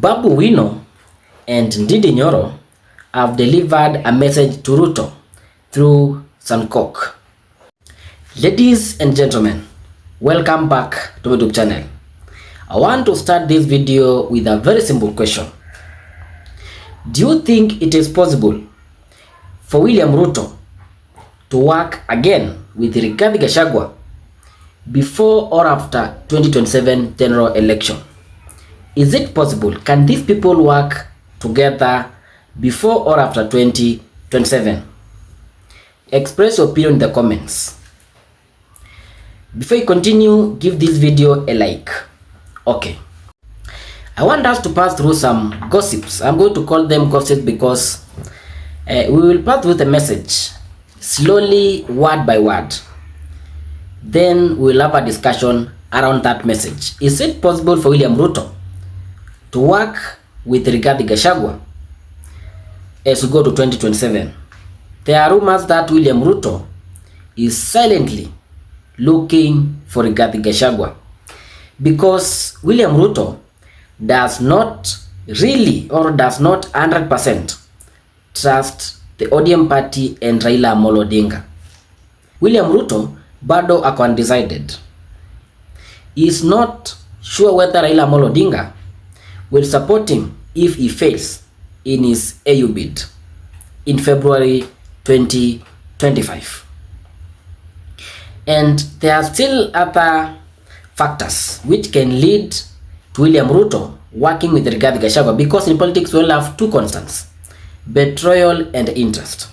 BABU OWINO and NDINDI have delivered a message to RUTO through Sankok. Ladies and gentlemen, welcome back to my YouTube channel. I want to start this video with a very simple question. Do you think it is possible for William Ruto to work again with GACHAGUA before or after 2027 general election? Is it possible? Can these people work together before or after 2027? Express your opinion in the comments. Before you continue, give this video a like. Okay. I want us to pass through some gossips. I'm going to call them gossips because we will pass through the message slowly, word by word. Then we'll have a discussion around that message. Is it possible for William Ruto to work with GACHAGUA as we go to 2027? There are rumors that William Ruto is silently looking for GACHAGUA because William Ruto does not really or does not 100% trust the ODM party and Raila Amolo Odinga. William Ruto bado ako undecided. He is not sure whether Raila Amolo Odinga will support him if he fails in his AU bid in February 2025. And there are still other factors which can lead to William Ruto working with GACHAGUA, because in politics we all have two constants: betrayal and interest.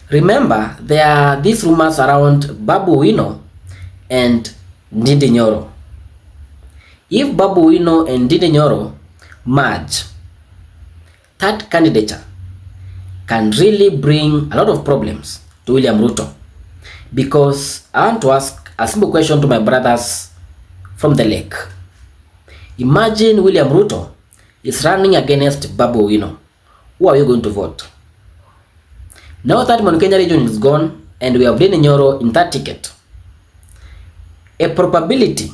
Remember, there are these rumors around BABU OWINO and NDINDI. If BABU OWINO and NDINDI merge, that candidature can really bring a lot of problems to William Ruto. Because I want to ask a simple question to my brothers from the lake. Imagine William Ruto is running against BABU OWINO. Who are you going to vote? Now that Mount Kenya region is gone and we have NYORO in that ticket, a probability,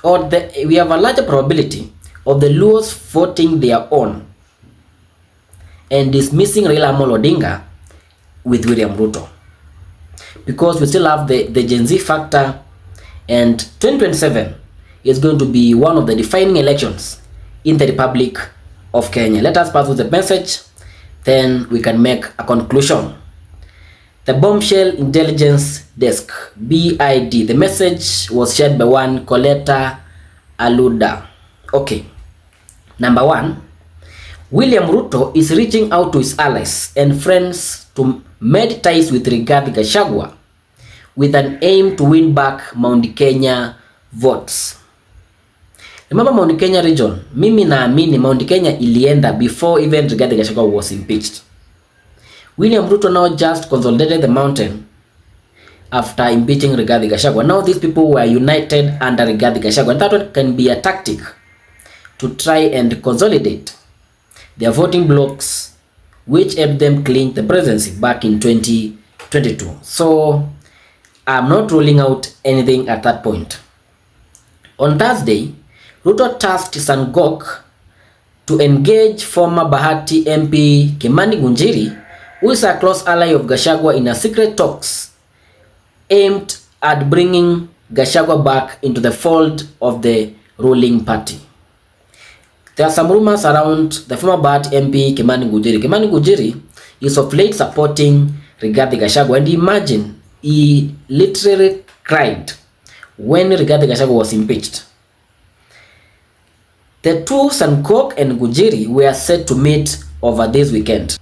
or we have a larger probability of the Luos voting their own and dismissing Raila Amolo Odinga with William Ruto, because we still have the Gen Z factor, and 2027 is going to be one of the defining elections in the Republic of Kenya. Let us pass with the message, then we can make a conclusion. The Bombshell Intelligence Desk, BID. The message was shared by one Coletta Aluda. Okay. Number one, William Ruto is reaching out to his allies and friends to mend ties with GACHAGUA with an aim to win back Mount Kenya votes. Remember Mount Kenya region, mimi naamini Mount Kenya ilienda before even GACHAGUA was impeached. William Ruto now just consolidated the mountain after impeaching GACHAGUA. Now these people were united under GACHAGUA, and that one can be a tactic to try and consolidate their voting blocks, which helped them clinch the presidency back in 2022. So I'm not ruling out anything at that point. On Thursday, Ruto tasked Sankok to engage former Bahati MP Kimani Ngunjiri, who is a close ally of GACHAGUA, in a secret talks aimed at bringing GACHAGUA back into the fold of the ruling party. There are some rumors around the former Bahati MP Kimani Ngunjiri. Kimani Ngunjiri is of late supporting GACHAGUA, and imagine he literally cried when GACHAGUA was impeached. The two, Sankok and Ngunjiri, were set to meet over this weekend.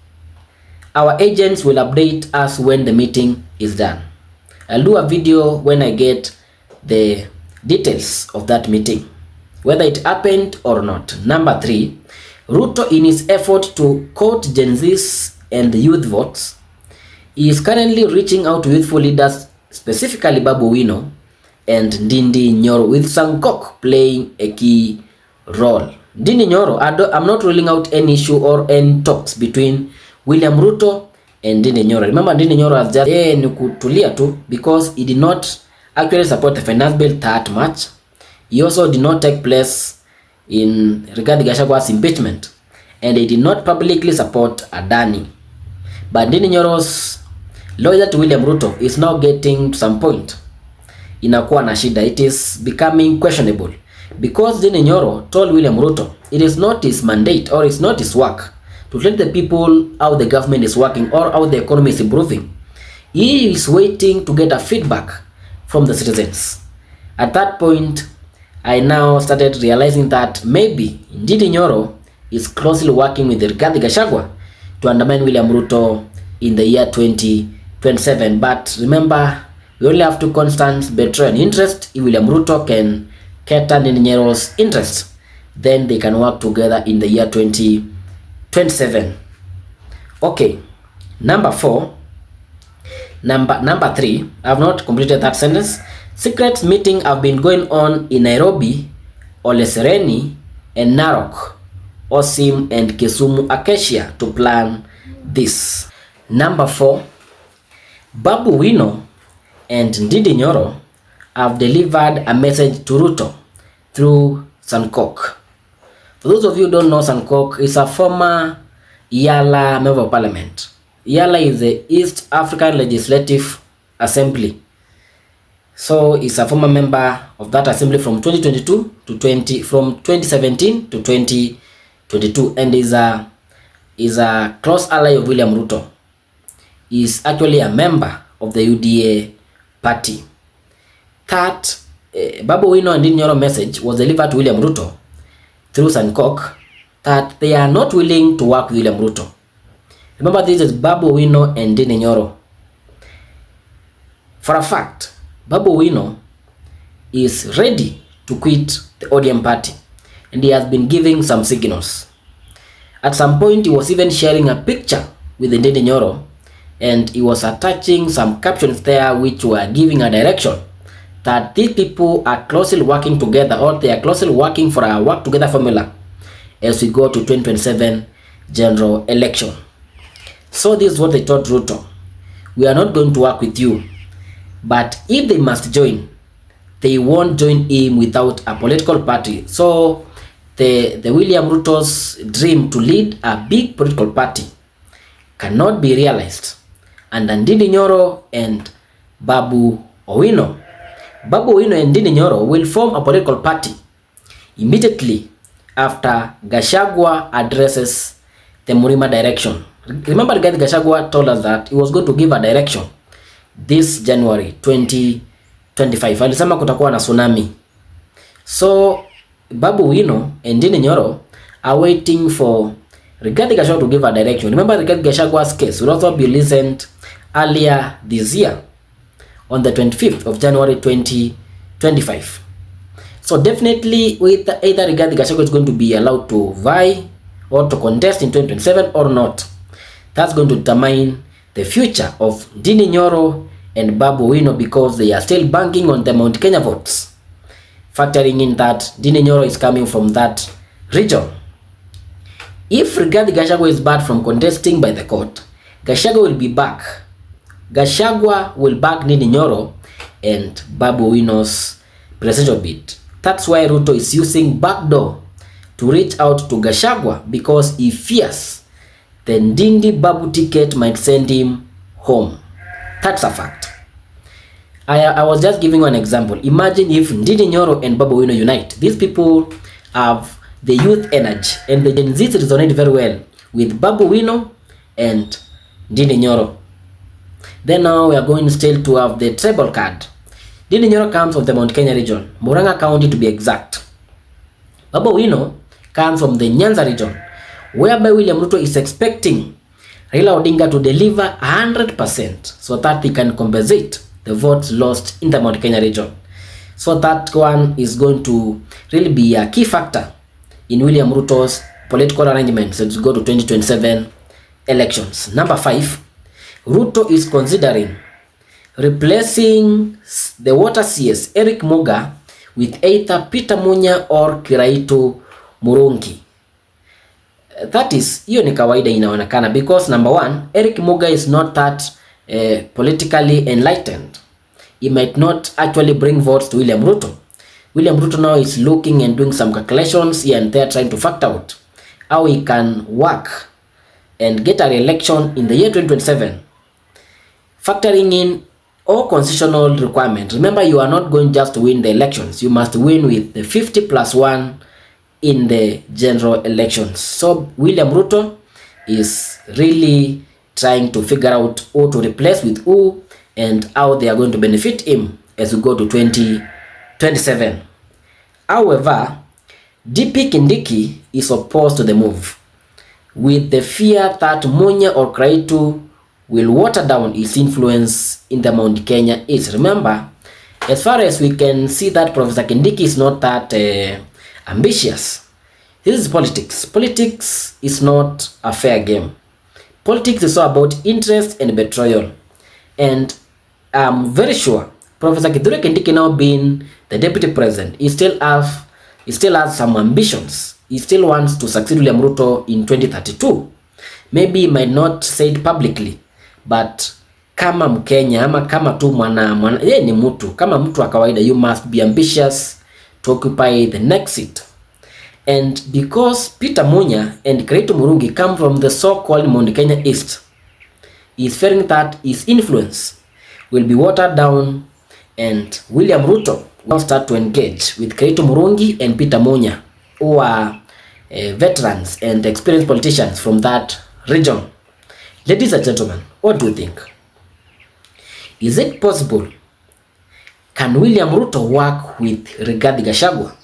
Our agents will update us when the meeting is done. I'll do a video when I get the details of that meeting, whether it happened or not. Number three, Ruto, in his effort to court Gen Zs and youth votes, he is currently reaching out to youthful leaders, specifically BABU OWINO and NDINDI, with Sankok playing a key role. NDINDI, I'm not ruling out any issue or any talks between William Ruto and NDINDI. Remember, NDINDI has just nukutulia tu because he did not actually support the finance bill that much. He also did not take place in Rigathi Gachagua's impeachment, and they did not publicly support Adani. But Ndindi Nyoro's lawyer to William Ruto is now getting to some point. Inakuwa na shida. It is becoming questionable because Ndindi Nyoro told William Ruto it is not his mandate or it's not his work to tell the people how the government is working or how the economy is improving. He is waiting to get a feedback from the citizens. At that point, I now started realizing that maybe Ndindi Nyoro is closely working with Rigathi Gachagua to undermine William Ruto in the year 2027. But remember, we only have to constant betray an interest. If William Ruto can cater Ndindi Nyoro's interest, then they can work together in the year 2027. Okay, number 3, I have not completed that sentence. Secret meeting have been going on in Nairobi, Ole Sereni, and Narok, Osim, and Kisumu Acacia to plan this. Number 4, Babu Owino and Ndindi Nyoro have delivered a message to Ruto through Sankok. For those of you who don't know, Sankok is a former Yala member of parliament. Yala is the East African Legislative Assembly. So he's a former member of that assembly from 2022 to 2017 to 2022, and is a close ally of William Ruto. He is actually a member of the UDA party. That Babu Owino and Ndindi Nyoro message was delivered to William Ruto through Sankok that they are not willing to work with William Ruto. Remember, this is Babu Owino and Ndindi Nyoro. For a fact, Babu Owino is ready to quit the ODM party, and he has been giving some signals. At some point, he was even sharing a picture with Ndindi Nyoro, and he was attaching some captions there which were giving a direction that these people are closely working together, or they are closely working for a work together formula as we go to 2027 general election. So this is what they told Ruto: we are not going to work with you, but if they must join, they won't join him without a political party. So the William Ruto's dream to lead a big political party cannot be realized under Ndindi Nyoro and Babu Owino. Babu Owino and Ndindi Nyoro will form a political party immediately after Gachagua addresses the Murima direction. Remember, Gachagua told us that he was going to give a direction this January 2025. Alisema kutakuwa na tsunami. So Babu Owino and Ndindi Nyoro are waiting for Rigathi Gachagua to give a direction. Remember, Rigathi Gachagua's case will also be listened earlier this year on the 25th of January 2025. So definitely, with either Rigathi Gachagua is going to be allowed to vie or to contest in 2027 or not, that's going to determine the future of Ndindi Nyoro and Babu Owino, because they are still banking on the Mount Kenya votes, factoring in that Ndindi Nyoro is coming from that region. If Rigathi Gachagua is barred from contesting by the court, Gachagua will be back. Gachagua will back Ndindi Nyoro and Babu Owino's presidential bid. That's why Ruto is using backdoor to reach out to Gachagua, because he fears the Ndindi Babu ticket might send him home. That's a fact. I was just giving one example. Imagine if Ndindi Nyoro and Babu Owino unite. These people have the youth energy, and the Gen Z resonate very well with Babu Owino and Ndindi Nyoro. Then now we are going still to have the tribal card. Ndindi Nyoro comes from the Mount Kenya region, Murang'a County to be exact. Babu Owino comes from the Nyanza region, whereby William Ruto is expecting Raila Odinga to deliver 100% so that they can compensate the votes lost in the Mount Kenya region. So that one is going to really be a key factor in William Ruto's political arrangements as we go to 2027 elections. Number 5, Ruto is considering replacing the water CS Eric Muga with either Peter Munya or Kiraitu Murungi. That is, hiyo ni kawaida inaonekana, because number 1, Eric Muga is not that politically enlightened. He might not actually bring votes to William Ruto. William Ruto now is looking and doing some calculations here and there, trying to factor out how he can work and get a re-election in the year 2027, factoring in all constitutional requirements. Remember, you are not going just to win the elections, you must win with the 50+1 in the general elections. So William Ruto is really trying to figure out who to replace with who and how they are going to benefit him as we go to 2027. However, DP Kindiki is opposed to the move, with the fear that Munya or Kraitu will water down his influence in the Mount Kenya East. Remember, as far as we can see, that Professor Kindiki is not that ambitious. This is politics. Politics is not a fair game. Politics is all about interest and betrayal. And I'm very sure Professor Kithure Kindiki, now being the deputy president, he still has some ambitions. He still wants to succeed William Ruto in 2032. Maybe he might not say it publicly, but kama Mkenya ama kama tu mwana yeye ni mtu, kama mtu wa kawaida, you must be ambitious to occupy the next seat. And because Peter Munya and Kraitu Murungi come from the so-called Mount Kenya East, he is fearing that his influence will be watered down, and William Ruto will start to engage with Kraitu Murungi and Peter Munya, who are veterans and experienced politicians from that region. Ladies and gentlemen, what do you think? Is it possible? Can William Ruto work with Rigathi Gachagua?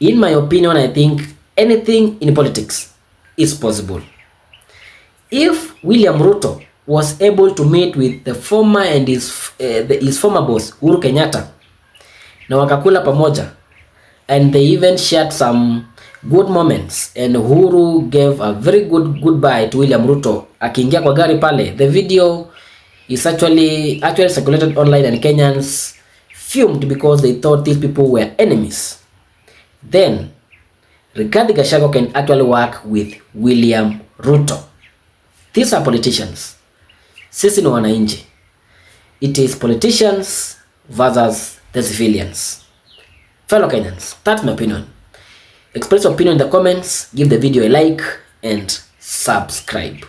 In my opinion, I think anything in politics is possible. If William Ruto was able to meet with the former and his former boss Uhuru Kenyatta, na wakakula pamoja, and they even shared some good moments, and Uhuru gave a very good goodbye to William Ruto akiingia kwa gari pale. The video is actually circulated online, and Kenyans fumed because they thought these people were enemies. Then Rigathi Gachagua can actually work with William Ruto. These are politicians. Sisi ni wananchi. It is politicians versus the civilians. Fellow Kenyans, that's my opinion. Express your opinion in the comments, give the video a like and subscribe.